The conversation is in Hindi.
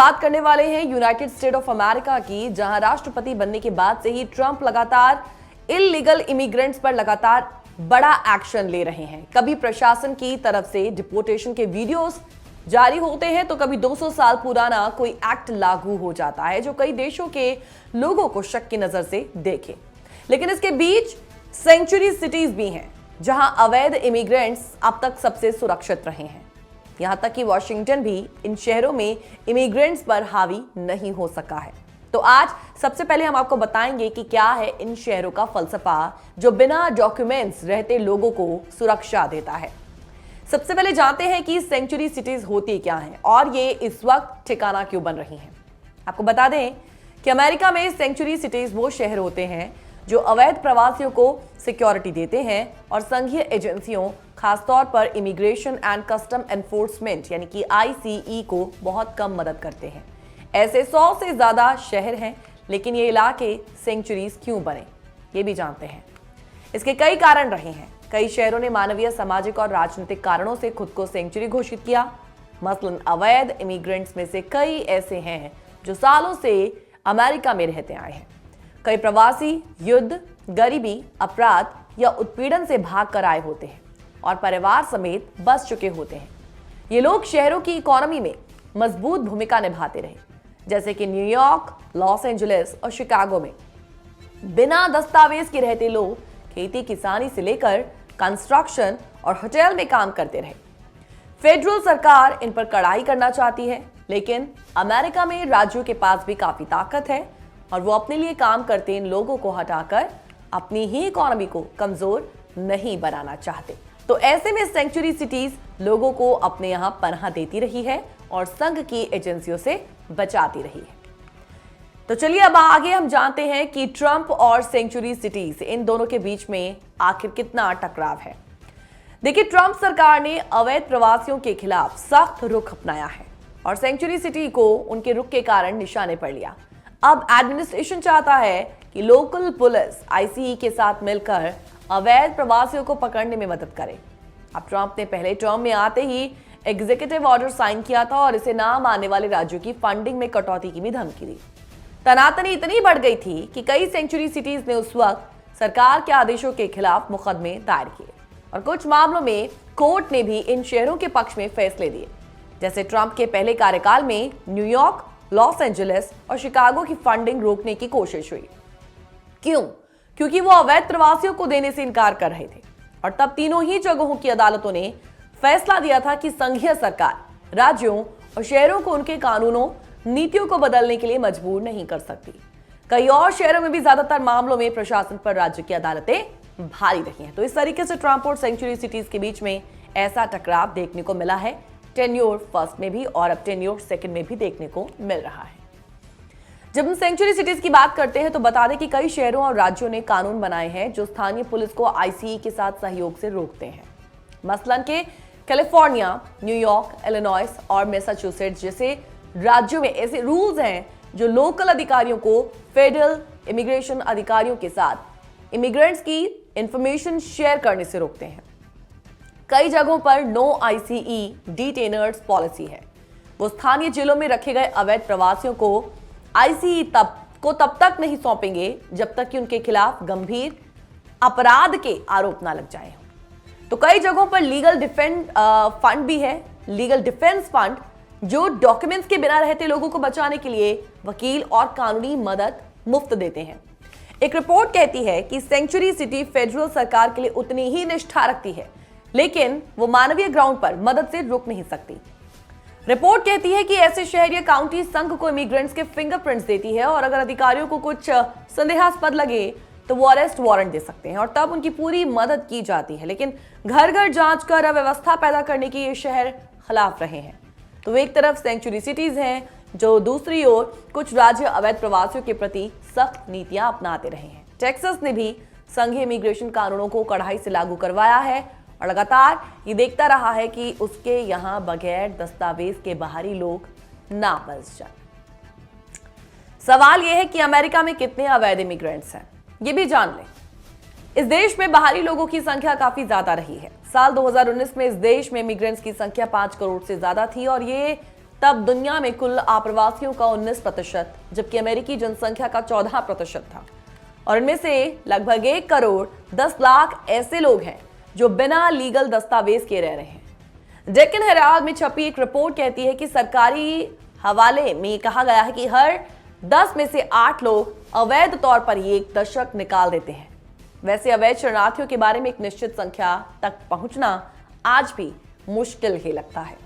बात करने वाले हैं यूनाइटेड स्टेट ऑफ अमेरिका की, जहां राष्ट्रपति बनने के बाद से ही ट्रंप लगातार इलीगल इमिग्रेंट्स पर लगातार बड़ा एक्शन ले रहे हैं। कभी प्रशासन की तरफ से डिपोर्टेशन के वीडियोस जारी होते हैं तो कभी 200 साल पुराना कोई एक्ट लागू हो जाता है जो कई देशों के लोगों को शक की नजर से देखे। लेकिन इसके बीच सेंचुरी सिटीज भी हैं जहां अवैध इमिग्रेंट्स अब तक सबसे सुरक्षित रहे हैं। यहां तक कि वॉशिंगटन भी इन शहरों में इमिग्रेंट्स पर हावी नहीं हो सका है। तो आज सबसे पहले हम आपको बताएंगे कि क्या है इन शहरों का फलसफा जो बिना डॉक्यूमेंट्स रहते लोगों को सुरक्षा देता है। सबसे पहले जानते हैं कि सेंचुरी सिटीज होती क्या हैं और ये इस वक्त ठिकाना क्यों बन रही हैं। आपको बता दें कि अमेरिका में सेंचुरी सिटीज वो शहर होते हैं जो अवैध प्रवासियों को सिक्योरिटी देते हैं और संघीय एजेंसियों, खासतौर पर इमिग्रेशन एंड कस्टम एनफोर्समेंट यानी कि आईसीई को बहुत कम मदद करते हैं। ऐसे 100 से ज्यादा शहर हैं, लेकिन ये इलाके सेंचुरीज क्यों बने ये भी जानते हैं। इसके कई कारण रहे हैं। कई शहरों ने मानवीय, सामाजिक और राजनीतिक कारणों से खुद को सेंचुरी घोषित किया। मसलन अवैध इमिग्रेंट्स में से कई ऐसे हैं जो सालों से अमेरिका में रहते आए हैं। कई प्रवासी युद्ध, गरीबी, अपराध या उत्पीड़न से भाग कर आए होते हैं और परिवार समेत बस चुके होते हैं। ये लोग शहरों की इकोनॉमी में मजबूत भूमिका निभाते रहे, जैसे कि न्यूयॉर्क, लॉस एंजलिस और शिकागो में बिना दस्तावेज के रहते लोग खेती किसानी से लेकर कंस्ट्रक्शन और होटल में काम करते रहे। फेडरल सरकार इन पर कड़ाई करना चाहती है, लेकिन अमेरिका में राज्यों के पास भी काफी ताकत है और वो अपने लिए काम करते इन लोगों को हटाकर अपनी ही इकोनॉमी को कमजोर नहीं बनाना चाहते। तो ऐसे में सेंचुरी सिटीज लोगों को अपने यहां पनाह देती रही है और संघ की एजेंसियों से बचाती रही है। तो चलिए अब आगे हम जानते हैं कि ट्रंप और सेंचुरी सिटीज इन दोनों के बीच में आखिर कितना टकराव है। देखिए, ट्रंप सरकार ने अवैध प्रवासियों के खिलाफ सख्त रुख अपनाया है और सेंचुरी सिटी को उनके रुख के कारण निशाने पर लिया। अब एडमिनिस्ट्रेशन चाहता है कि लोकल पुलिस आईसीई के साथ मिलकर अवैध प्रवासियों को पकड़ने में मदद करे। अब ट्रंप ने पहले टर्म में आते ही एग्जीक्यूटिव ऑर्डर साइन किया था और इसे ना मानने वाले राज्यों की फंडिंग में कटौती की भी धमकी दी। तनातनी इतनी बढ़ गई थी कि कई सेंचुरी सिटीज ने उस वक्त सरकार के आदेशों के खिलाफ मुकदमे दायर किए और कुछ मामलों में कोर्ट ने भी इन शहरों के पक्ष में फैसले दिए। जैसे ट्रंप के पहले कार्यकाल में न्यूयॉर्क, लॉस एंजलिस और शिकागो की फंडिंग रोकने की कोशिश हुई। क्यों? क्योंकि वो अवैध प्रवासियों को देने से इनकार कर रहे थे और तब तीनों ही जगहों की अदालतों ने फैसला दिया था कि संघीय सरकार राज्यों और शहरों को उनके कानूनों, नीतियों को बदलने के लिए मजबूर नहीं कर सकती। कई और शहरों में भी ज्यादातर मामलों में प्रशासन पर राज्य की अदालतें भारी रही हैं। तो इस तरीके से ट्रंप और सेंचुरी सिटीज के बीच में ऐसा टकराव देखने को मिला है टेन्योर फर्स्ट में भी और अब टेन्योर सेकंड में भी देखने को मिल रहा है। जब हम सेंचुरी सिटीज की बात करते हैं तो बता दें कि कई शहरों और राज्यों ने कानून बनाए हैं जो स्थानीय पुलिस को आईसीई के साथ सहयोग से रोकते हैं। मसलन के कैलिफोर्निया, न्यूयॉर्क, इलिनॉइस और मैसाचुसेट्स जैसे राज्यों में ऐसे रूल्स हैं जो लोकल अधिकारियों को फेडरल इमिग्रेशन अधिकारियों के साथ इमिग्रेंट्स की इंफॉर्मेशन शेयर करने से रोकते हैं। कई जगहों पर नो आईसीई डिटेनर्स पॉलिसी है। वो स्थानीय जेलों में रखे गए अवैध प्रवासियों को आईसीई तब तक नहीं सौंपेंगे जब तक कि उनके खिलाफ गंभीर अपराध के आरोप ना लग जाए। तो कई जगहों पर लीगल डिफेंस फंड भी है, लीगल डिफेंस फंड, जो डॉक्यूमेंट्स के बिना रहते लोगों को बचाने के लिए वकील और कानूनी मदद मुफ्त देते हैं। एक रिपोर्ट कहती है कि सेंचुरी सिटी फेडरल सरकार के लिए उतनी ही निष्ठा रखती है, लेकिन वो मानवीय ग्राउंड पर मदद से रुक नहीं सकती। रिपोर्ट कहती है कि ऐसे शहर या काउंटी संघ को इमिग्रेंट्स के फिंगरप्रिंट्स देती है और अगर अधिकारियों को कुछ संदेहास्पद लगे तो वो अरेस्ट वारंट दे सकते हैं और तब उनकी पूरी मदद की जाती है। लेकिन घर घर जांच कर अव्यवस्था पैदा करने के ये शहर खिलाफ रहे हैं। तो एक तरफ सेंचुरी सिटीज हैं, जो दूसरी ओर कुछ राज्य अवैध प्रवासियों के प्रति सख्त नीतियां अपनाते रहे हैं। टेक्सास ने भी संघीय इमिग्रेशन कानूनों को कड़ाई से लागू करवाया है और लगातार ये देखता रहा है कि उसके यहाँ बगैर दस्तावेज के बाहरी लोग ना बस जाए। सवाल यह है कि अमेरिका में कितने अवैध इमिग्रेंट्स हैं, ये भी जान लें। इस देश में बाहरी लोगों की संख्या काफी ज्यादा रही है। साल 2019 में इस देश में इमिग्रेंट्स की संख्या 5 करोड़ से ज्यादा थी और ये तब दुनिया में कुल आप्रवासियों का 19%, जबकि अमेरिकी जनसंख्या का 14% था। और इनमें से लगभग 1 करोड़ 10 लाख ऐसे लोग हैं जो बिना लीगल दस्तावेज के रह रहे हैं। डेक्कन हेराल्ड में छपी एक रिपोर्ट कहती है कि सरकारी हवाले में कहा गया है कि हर 10 में से 8 लोग अवैध तौर पर ही एक दशक निकाल देते हैं। वैसे अवैध शरणार्थियों के बारे में एक निश्चित संख्या तक पहुंचना आज भी मुश्किल ही लगता है।